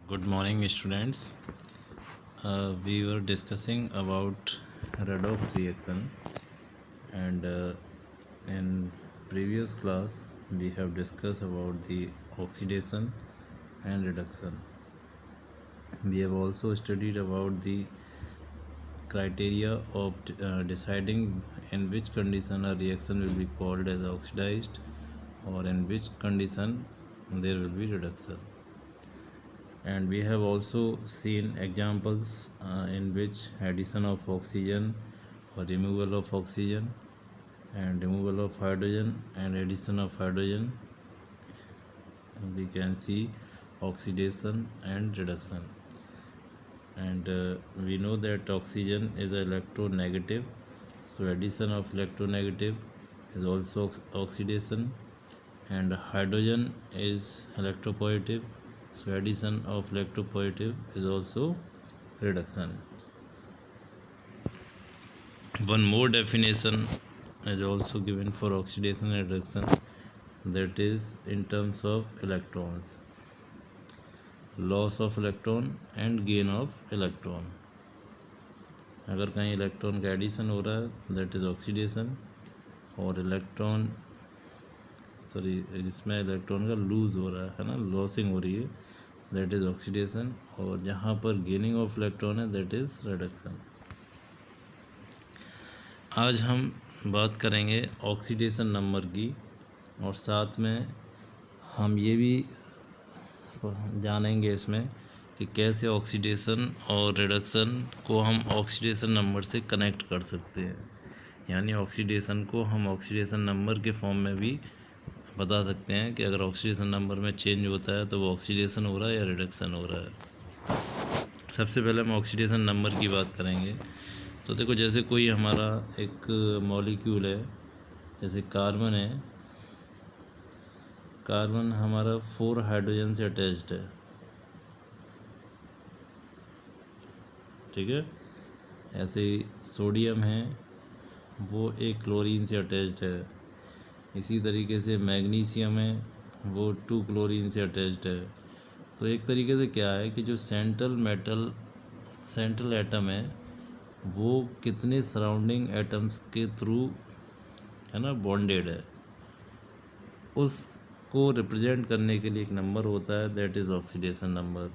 Good morning, students. We were discussing about redox reaction, and in previous class we have discussed about the oxidation and reduction. We have also studied about the criteria of deciding in which condition a reaction will be called as oxidized, or in which condition there will be reduction. And we have also seen examples in which addition of oxygen or removal of oxygen and removal of hydrogen and addition of hydrogen, we can see oxidation and reduction. And we know that oxygen is electronegative, so addition of electronegative is also oxidation, and hydrogen is electropositive, so addition of electropositive is also reduction. One more definition is also given for oxidation and reduction, that is in terms of electrons, loss of electron and gain of electron. अगर कहीं electron का addition हो रहा है that is oxidation, और इसमें electron का loose हो रहा है ना, लॉसिंग हो रही है, दैट इज़ ऑक्सीडेशन, और जहाँ पर गेनिंग ऑफ इलेक्ट्रॉन है दैट इज़ रिडक्शन. आज हम बात करेंगे ऑक्सीडेशन नंबर की, और साथ में हम ये भी जानेंगे इसमें कि कैसे ऑक्सीडेशन और रिडक्शन को हम ऑक्सीडेशन नंबर से कनेक्ट कर सकते हैं. यानी ऑक्सीडेशन को हम ऑक्सीडेशन नंबर के फॉर्म में भी बता सकते हैं कि अगर ऑक्सीडेशन नंबर में चेंज होता है तो वो ऑक्सीडेशन हो रहा है या रिडक्शन हो रहा है. सबसे पहले हम ऑक्सीडेशन नंबर की बात करेंगे. तो देखो, जैसे कोई हमारा एक मॉलिक्यूल है, जैसे कार्बन है, कार्बन हमारा 4 हाइड्रोजन से अटैच्ड है, ठीक है. ऐसे ही सोडियम है, वो एक क्लोरीन से अटैच्ड है. इसी तरीके से मैग्नीशियम है, वो 2 क्लोरीन से अटैच्ड है. तो एक तरीके से क्या है कि जो सेंट्रल एटम है वो कितने सराउंडिंग एटम्स के थ्रू है ना बॉन्डेड है, उसको रिप्रेजेंट करने के लिए एक नंबर होता है, दैट इज़ ऑक्सीडेशन नंबर.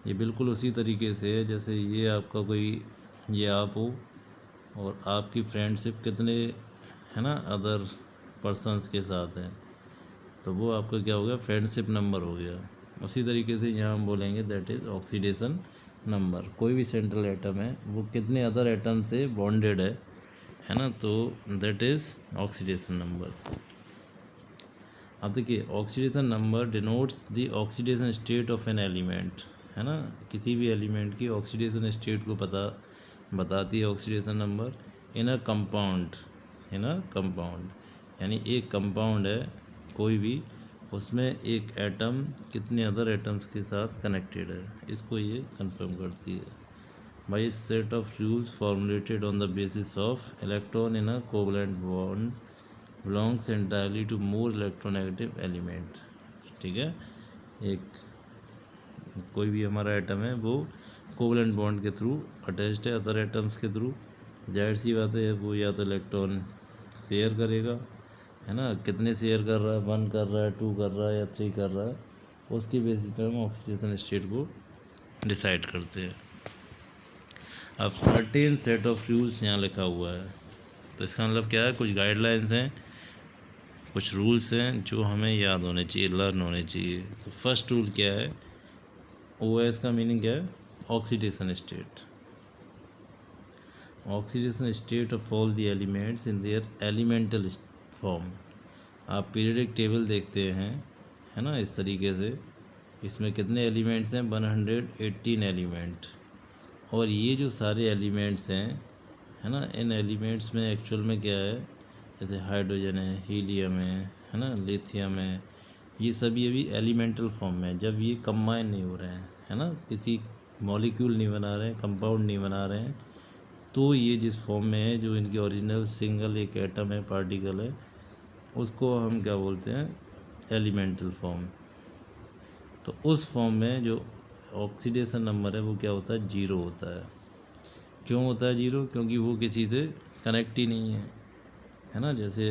ये बिल्कुल उसी तरीके से है जैसे ये आपका ये आप हो और आपकी फ्रेंडशिप कितने है ना अदर पर्सन्स के साथ हैं, तो वो आपका क्या हो गया, फ्रेंडशिप नंबर हो गया. उसी तरीके से यहाँ हम बोलेंगे दैट इज़ ऑक्सीडेशन नंबर. कोई भी सेंट्रल एटम है वो कितने अदर एटम से बॉन्डेड है ना, तो दैट इज़ ऑक्सीडेशन नंबर. अब देखिए, oxidation number denotes the oxidation state of an element, है ना. किसी भी एलिमेंट की ऑक्सीडेशन स्टेट को बताती है oxidation number. In a compound, यानी एक कंपाउंड है कोई भी, उसमें एक एटम कितने अदर एटम्स के साथ कनेक्टेड है, इसको ये कंफर्म करती है by set of rules formulated on the basis of electron in a covalent bond belongs entirely to more electronegative element. ठीक है, एक कोई भी हमारा एटम है वो कोवलेंट बॉन्ड के थ्रू अटैच्ड है अदर एटम्स के थ्रू. जाहिर सी बात है वो या तो इलेक्ट्रॉन शेयर करेगा, है ना, कितने शेयर कर रहा है, 1 कर रहा है, 2 कर रहा है या 3 कर रहा है, उसकी बेसिस पे हम ऑक्सीडेशन स्टेट को डिसाइड करते हैं. अब सर्टेन सेट ऑफ रूल्स यहाँ लिखा हुआ है, तो इसका मतलब क्या है, कुछ गाइडलाइंस हैं, कुछ रूल्स हैं जो हमें याद होने चाहिए, लर्न होने चाहिए. तो फर्स्ट रूल क्या है, OS का मीनिंग क्या है, oxidation state. Oxidation state of all the elements in their elemental form. आप पीरियडिक टेबल देखते हैं, है ना, इस तरीके से, इसमें कितने एलिमेंट्स हैं, 118 एलिमेंट. और ये जो सारे एलिमेंट्स हैं, है ना, इन एलिमेंट्स में एक्चुअल में क्या है, जैसे हाइड्रोजन है, हीलियम है ना, लिथियम है, ये सभी अभी एलिमेंटल फॉर्म में, जब ये कंबाइन नहीं हो रहे हैं, है ना, किसी मॉलिक्यूल नहीं बना रहे हैं, कंपाउंड नहीं बना रहे हैं, तो ये जिस फॉर्म में है, जो इनकी ओरिजिनल सिंगल एक एटम है, पार्टिकल है, उसको हम क्या बोलते हैं, एलिमेंटल फॉर्म. तो उस फॉर्म में जो ऑक्सीडेशन नंबर है वो क्या होता है, 0 होता है। क्यों होता है 0? क्योंकि वो किसी से कनेक्ट ही नहीं है ना। जैसे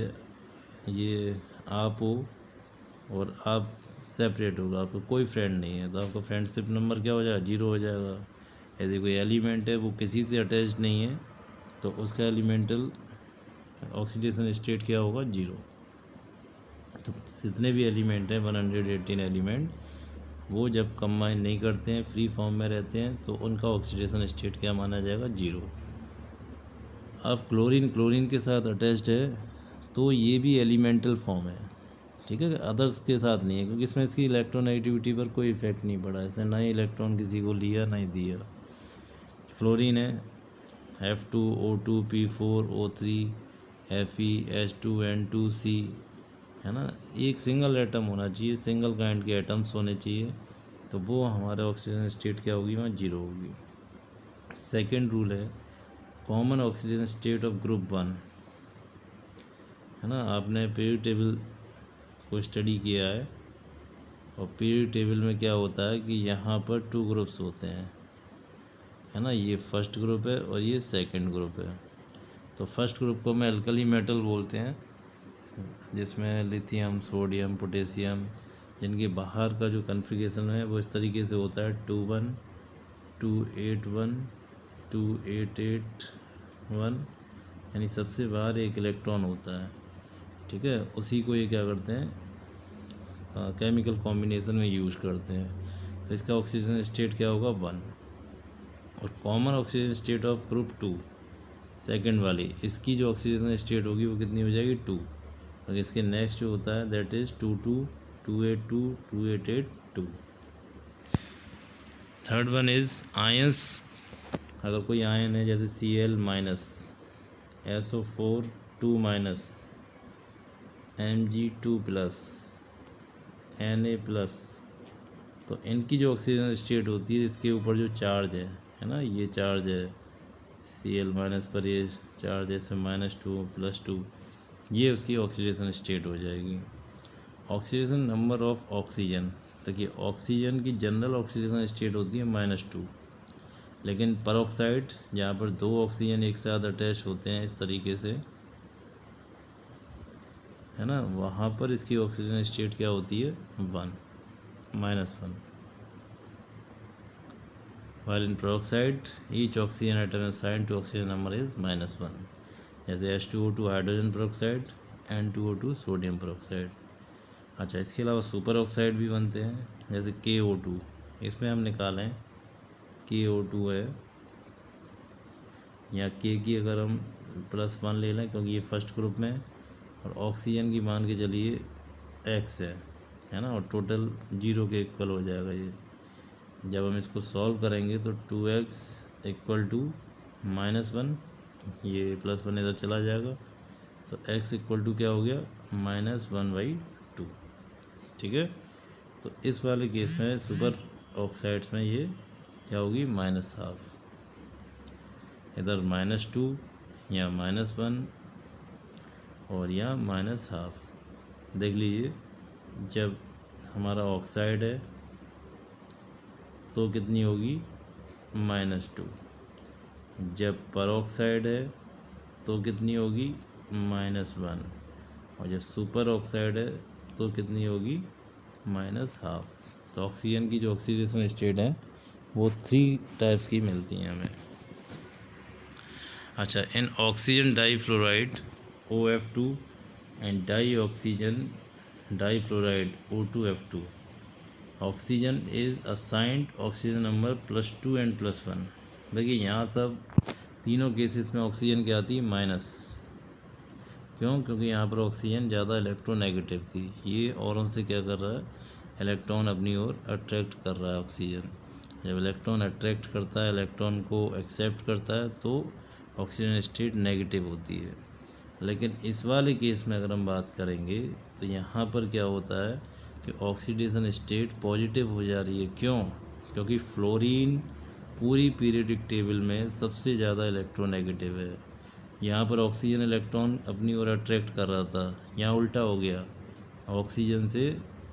ये आप हो और आप सेपरेट होगा, आपका कोई फ्रेंड नहीं है, तो आपका फ्रेंडशिप नंबर क्या हो जाएगा, 0 हो जाएगा। यदि कोई एलिमेंट है वो किसी से अटैच नहीं है तो उसका एलिमेंटल ऑक्सीडेशन स्टेट क्या होगा, 0। तो जितने भी एलिमेंट हैं 118 एलिमेंट, वो जब कंबाइन नहीं करते हैं, फ्री फॉर्म में रहते हैं, तो उनका ऑक्सीडेशन स्टेट क्या माना जाएगा, 0। अब क्लोरीन के साथ अटैच्ड है तो ये भी एलिमेंटल फॉर्म है, ठीक है, अदर्स के साथ नहीं है, क्योंकि इसमें इसकी इलेक्ट्रोनेगेटिविटी पर कोई इफेक्ट नहीं पड़ा, इसने ना ही इलेक्ट्रॉन किसी को लिया ना ही दिया। फ्लोरीन है F2O2P4O3 FeH2N2C, है ना। एक सिंगल एटम होना चाहिए, सिंगल काइंड के एटम्स होने चाहिए, तो वो हमारे ऑक्सीजन स्टेट क्या होगी, वहाँ 0 होगी। सेकेंड रूल है common oxygen state of group 1, है ना। आपने पीरियड टेबल को स्टडी किया है, और पीरियड टेबल में क्या होता है कि यहाँ पर 2 ग्रुप्स होते हैं, है ना। ये फर्स्ट ग्रुप है और ये सेकंड ग्रुप है। तो फर्स्ट ग्रुप को मैं अल्कली मेटल बोलते हैं, जिसमें लिथियम, सोडियम, पोटेशियम, जिनके बाहर का जो कॉन्फ़िगरेशन है वो इस तरीके से होता है 2 1 2 8 1 2 8 8 1, यानी सबसे बाहर एक इलेक्ट्रॉन होता है, ठीक है। उसी को ये क्या करते हैं, केमिकल कॉम्बिनेशन में यूज करते हैं, तो इसका ऑक्सीजन स्टेट क्या होगा, 1। और common oxygen state of group 2 second वाली, इसकी जो ऑक्सीजन स्टेट होगी वो कितनी हो जाएगी, 2। और इसके नेक्स्ट जो होता है that is 2 2 2 8 2 2 8 8 2। Third one is ions. अगर कोई आयन है जैसे Cl minus, SO4 2 minus, Mg2 plus, Na plus, तो इनकी जो ऑक्सीजन स्टेट होती है, इसके ऊपर जो चार्ज है ना, ये चार्ज है Cl माइनस पर, ये चार्ज है इसमें -2 +2, ये उसकी ऑक्सीडेशन स्टेट हो जाएगी। ऑक्सीडेशन नंबर ऑफ ऑक्सीजन, देखिए ऑक्सीजन की जनरल ऑक्सीडेशन स्टेट होती है -2, लेकिन परऑक्साइड जहाँ पर 2 ऑक्सीजन एक साथ अटैच होते हैं इस तरीके से, है ना, वहाँ पर इसकी ऑक्सीजन स्टेट क्या होती है, 1 -1। While in peroxide, each oxygen atom assigned to oxygen number is -1, जैसे H2O2 hydrogen peroxide, N2O2 sodium peroxide। अच्छा, इसके अलावा सुपर ऑक्साइड भी बनते हैं, जैसे KO2, इसमें हम निकालें KO2 है, या K की अगर हम +1 ले लें क्योंकि ये फर्स्ट ग्रुप में, और ऑक्सीजन की मान के चलिए X है ना, और टोटल 0 के इक्वल हो जाएगा ये। जब हम इसको सॉल्व करेंगे तो 2x = -1, ये +1 इधर चला जाएगा, तो x = क्या हो गया, -1/2, ठीक है। तो इस वाले केस में सुपर ऑक्साइड्स में ये क्या होगी, -12, इधर -2 या -1 और या -12। देख लीजिए, जब हमारा ऑक्साइड है तो कितनी होगी, -2, जब परऑक्साइड है तो कितनी होगी, -1, और जब सुपर ऑक्साइड है तो कितनी होगी, -12। तो ऑक्सीजन की जो ऑक्सीडेशन स्टेट है वो 3 टाइप्स की मिलती हैं हमें। अच्छा, in oxygen difluoride OF2 and di oxygen difluoride O2F2, oxygen is assigned oxygen number +2 and +1। देखिए यहाँ सब तीनों केसेस में ऑक्सीजन क्या आती है, माइनस। क्यों? क्योंकि यहाँ पर ऑक्सीजन ज़्यादा इलेक्ट्रोनेगेटिव थी, ये औरों से क्या कर रहा है, इलेक्ट्रॉन अपनी ओर अट्रैक्ट कर रहा है ऑक्सीजन। जब इलेक्ट्रॉन अट्रैक्ट करता है, इलेक्ट्रॉन को एक्सेप्ट करता है, तो ऑक्सीजन स्टेट नेगेटिव होती है। लेकिन इस वाले केस में अगर हम बात करेंगे तो यहाँ पर क्या होता है कि ऑक्सीडेशन स्टेट पॉजिटिव हो जा रही है। क्यों? क्योंकि फ्लोरीन पूरी पीरियोडिक टेबल में सबसे ज़्यादा इलेक्ट्रोनेगेटिव है। यहाँ पर ऑक्सीजन इलेक्ट्रॉन अपनी ओर अट्रैक्ट कर रहा था, यहाँ उल्टा हो गया, ऑक्सीजन से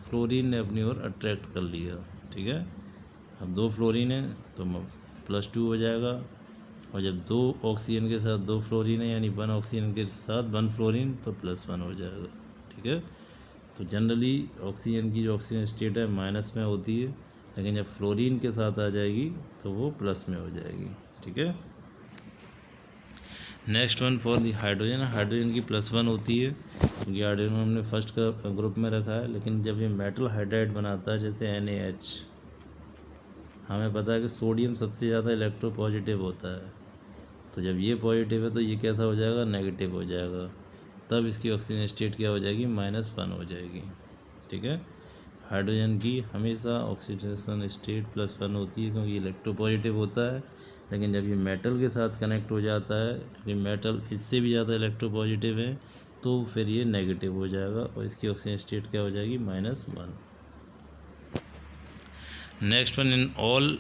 फ्लोरीन ने अपनी ओर अट्रैक्ट कर लिया, ठीक है। अब 2 फ्लोरीन है तो +2 हो जाएगा, और जब 2 ऑक्सीजन के साथ 2 फ्लोरीन है यानी 1 ऑक्सीजन के साथ 1 फ्लोरीन तो +1 हो जाएगा। ठीक है, तो जनरली ऑक्सीजन की जो ऑक्सीजन स्टेट है माइनस में होती है, लेकिन जब फ्लोरीन के साथ आ जाएगी तो वो प्लस में हो जाएगी। ठीक है, next one for the hydrogen. Hydrogen की +1 होती है क्योंकि हाइड्रोजन हमने फर्स्ट का ग्रुप में रखा है, लेकिन जब ये मेटल हाइड्राइड बनाता है जैसे NaH, हमें पता है कि सोडियम सबसे ज़्यादा इलेक्ट्रोपॉजिटिव होता है, तो जब ये पॉजिटिव है तो ये कैसा हो जाएगा, नेगेटिव हो जाएगा, तब इसकी ऑक्सीजन स्टेट क्या हो जाएगी, -1 हो जाएगी। ठीक है, हाइड्रोजन की हमेशा ऑक्सीडेशन स्टेट +1 होती है क्योंकि इलेक्ट्रोपॉजिटिव होता है, लेकिन जब ये मेटल के साथ कनेक्ट हो जाता है, क्योंकि मेटल इससे भी ज़्यादा इलेक्ट्रोपॉजिटिव है, तो फिर ये नेगेटिव हो जाएगा और इसकी ऑक्सीजन स्टेट क्या हो जाएगी, -1। Next one, in all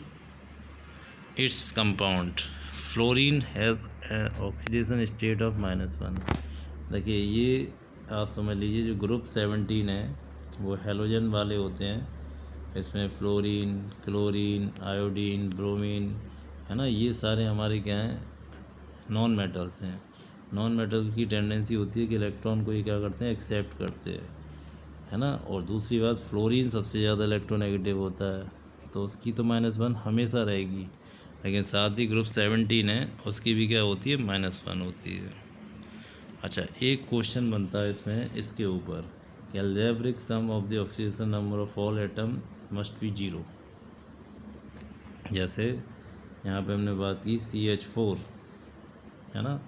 its compound fluorine has oxidation state of -1। देखिए ये आप समझ लीजिए जो ग्रुप 17 है वो हैलोजन वाले होते हैं, इसमें फ्लोरीन, क्लोरीन, आयोडीन, ब्रोमीन, है ना, ये सारे हमारे क्या हैं, नॉन मेटल्स हैं। नॉन मेटल की टेंडेंसी होती है कि इलेक्ट्रॉन को ये क्या करते हैं, एक्सेप्ट करते हैं, है ना। और दूसरी बात, फ्लोरीन सबसे ज़्यादा इलेक्ट्रोनेगेटिव होता है, तो उसकी तो -1 हमेशा रहेगी, लेकिन साथ ही ग्रुप 17 है उसकी भी क्या होती है, -1 होती है। अच्छा, एक क्वेश्चन बनता है इसमें इसके ऊपर कि algebraic sum of the oxidation number of all atom must be 0। जैसे यहाँ पे हमने बात की CH4, है ना,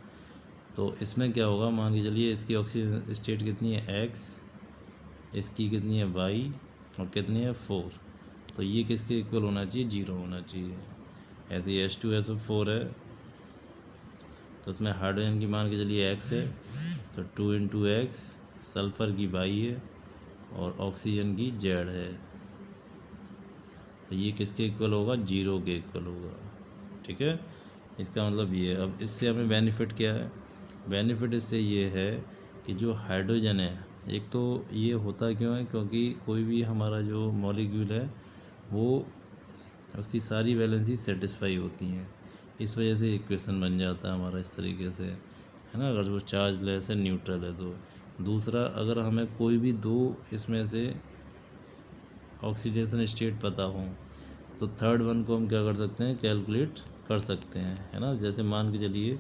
तो इसमें क्या होगा, मान के चलिए इसकी ऑक्सीजन स्टेट कितनी है, X, इसकी कितनी है, Y, और कितनी है, 4, तो ये किसके इक्वल होना चाहिए, 0 होना चाहिए। ऐसे H2SO4 है तो उसमें हाइड्रोजन की मान के चलिए X है, तो 2 × X, सल्फ़र की Y है और ऑक्सीजन की Z है, तो ये किसके इक्वल होगा, 0 के इक्वल होगा। ठीक है, इसका मतलब ये है। अब इससे हमें बेनिफिट क्या है, बेनिफिट इससे ये है कि जो हाइड्रोजन है, एक तो ये होता क्यों है, क्योंकि कोई भी हमारा जो मॉलिक्यूल है वो उसकी सारी वैलेंसी सेटिस्फाई होती हैं, इस वजह से इक्वेशन बन जाता है हमारा इस तरीके से, है ना, अगर वो चार्ज लेस है, न्यूट्रल है तो। दूसरा, अगर हमें कोई भी 2 इसमें से ऑक्सीडेशन स्टेट पता हो तो थर्ड वन को हम क्या कर सकते हैं, कैलकुलेट कर सकते हैं, है ना। जैसे मान के चलिए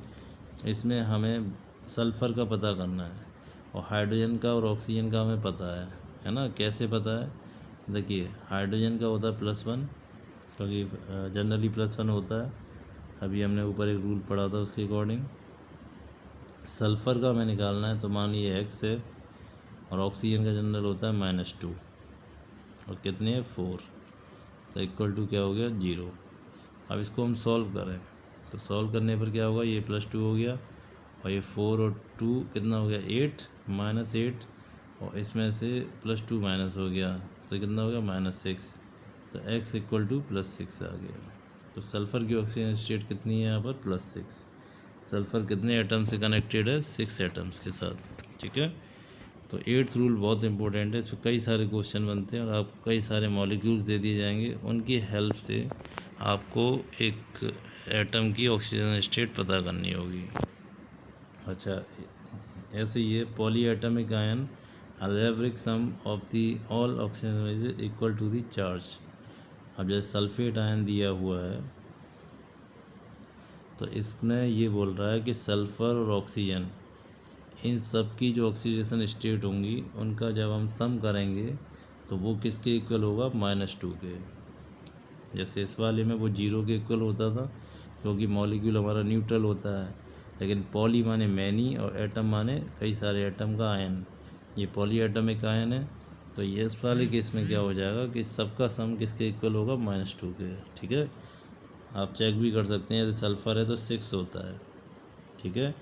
इसमें हमें सल्फ़र का पता करना है और हाइड्रोजन का और ऑक्सीजन का हमें पता है ना। कैसे पता है, देखिए हाइड्रोजन का होता है +1 क्योंकि जनरली +1 होता है, अभी हमने ऊपर एक रूल पढ़ा था उसके अकॉर्डिंग। सल्फ़र का हमें निकालना है तो मान लीजिए X है, और ऑक्सीजन का जनरल होता है -2, और कितने है, 4, तो इक्वल टू क्या हो गया, 0। अब इसको हम सॉल्व करें तो सॉल्व करने पर क्या होगा, ये +2 हो गया और ये 4 और 2 कितना हो गया, 8, -8, और इसमें से +2 माइनस हो गया तो कितना हो गया, -6, तो x इक्वल टू +6 आ गया। तो सल्फ़र की ऑक्सीजन स्टेट कितनी है यहाँ पर, +6। सल्फ़र कितने एटम से कनेक्टेड है, 6 एटम्स के साथ। ठीक है, तो 8th रूल बहुत इंपॉर्टेंट है, इस पर कई सारे क्वेश्चन बनते हैं और आपको कई सारे मॉलिक्यूल्स दे दिए जाएंगे, उनकी हेल्प से आपको एक एटम की ऑक्सीजन स्टेट पता करनी होगी। अच्छा, ऐसे ये polyatomic ion algebraic sum of the all oxygen is equal to the charge. अब जैसे सल्फेट आयन दिया हुआ है तो इसमें ये बोल रहा है कि सल्फ़र और ऑक्सीजन इन सब की जो ऑक्सीडेशन स्टेट होंगी उनका जब हम सम करेंगे तो वो किसके इक्वल होगा, -2 के। जैसे इस वाले में वो 0 के इक्वल होता था क्योंकि मॉलिक्यूल हमारा न्यूट्रल होता है, लेकिन पॉली माने मैनी और एटम माने कई सारे एटम का आयन, ये पॉली एटमिक आयन है, तो ये इस वाले केस में क्या हो जाएगा कि सबका सम किसके इक्वल होगा, -2 के। ठीक है, आप चेक भी कर सकते हैं, यदि सल्फ़र है तो 6 होता है, ठीक है,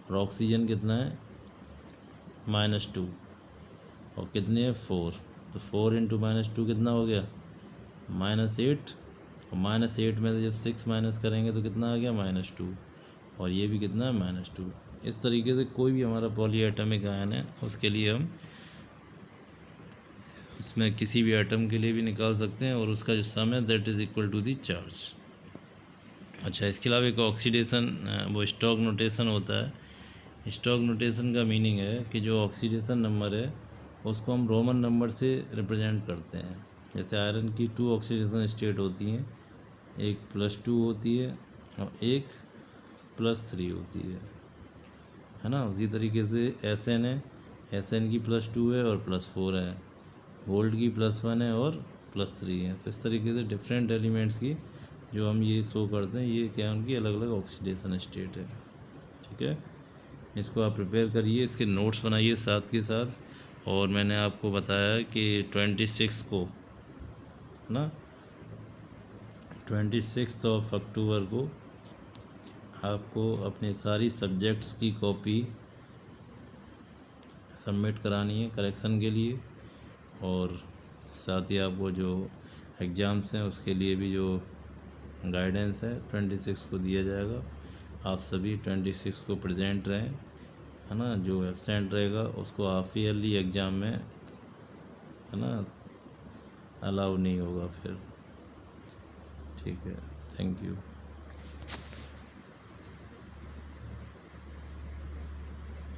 और ऑक्सीजन कितना है, -2, और कितने हैं, 4, तो 4 × -2 कितना हो गया, -8, और -8 में से जब 6 माइनस करेंगे तो कितना आ गया, -2, और ये भी कितना है, -2। इस तरीके से कोई भी हमारा पॉली एटमिक आयन है उसके लिए हम इसमें किसी भी एटम के लिए भी निकाल सकते हैं और उसका जो सम है that is equal to the charge. अच्छा, इसके अलावा एक ऑक्सीडेशन वो स्टोक नोटेशन होता है। स्टोक नोटेशन का मीनिंग है कि जो ऑक्सीडेशन नंबर है उसको हम रोमन नंबर से रिप्रेजेंट करते हैं। जैसे आयरन की 2 ऑक्सीडेशन स्टेट होती हैं, एक +2 होती है और एक +3 होती है ना। उसी तरीके से Sn है, Sn की +2 है और +4 है, गोल्ड की +1 है और +3 है। तो इस तरीके से डिफरेंट एलिमेंट्स की जो हम ये शो करते हैं ये क्या उनकी अलग अलग ऑक्सीडेशन स्टेट है। ठीक है, इसको आप प्रिपेयर करिए, इसके नोट्स बनाइए साथ के साथ। और मैंने आपको बताया कि 26 को ना 26 अक्टूबर को आपको अपने सारी सब्जेक्ट्स की कॉपी सबमिट करानी है करेक्शन के लिए, और साथ ही आपको जो एग्ज़ाम्स हैं उसके लिए भी जो गाइडेंस है 26 को दिया जाएगा। आप सभी 26 को प्रेजेंट रहें, है ना। जो एब्सेंट रहेगा उसको हाफ ईयरली एग्ज़ाम में, है ना, अलाउ नहीं होगा फिर। ठीक है, थैंक यू।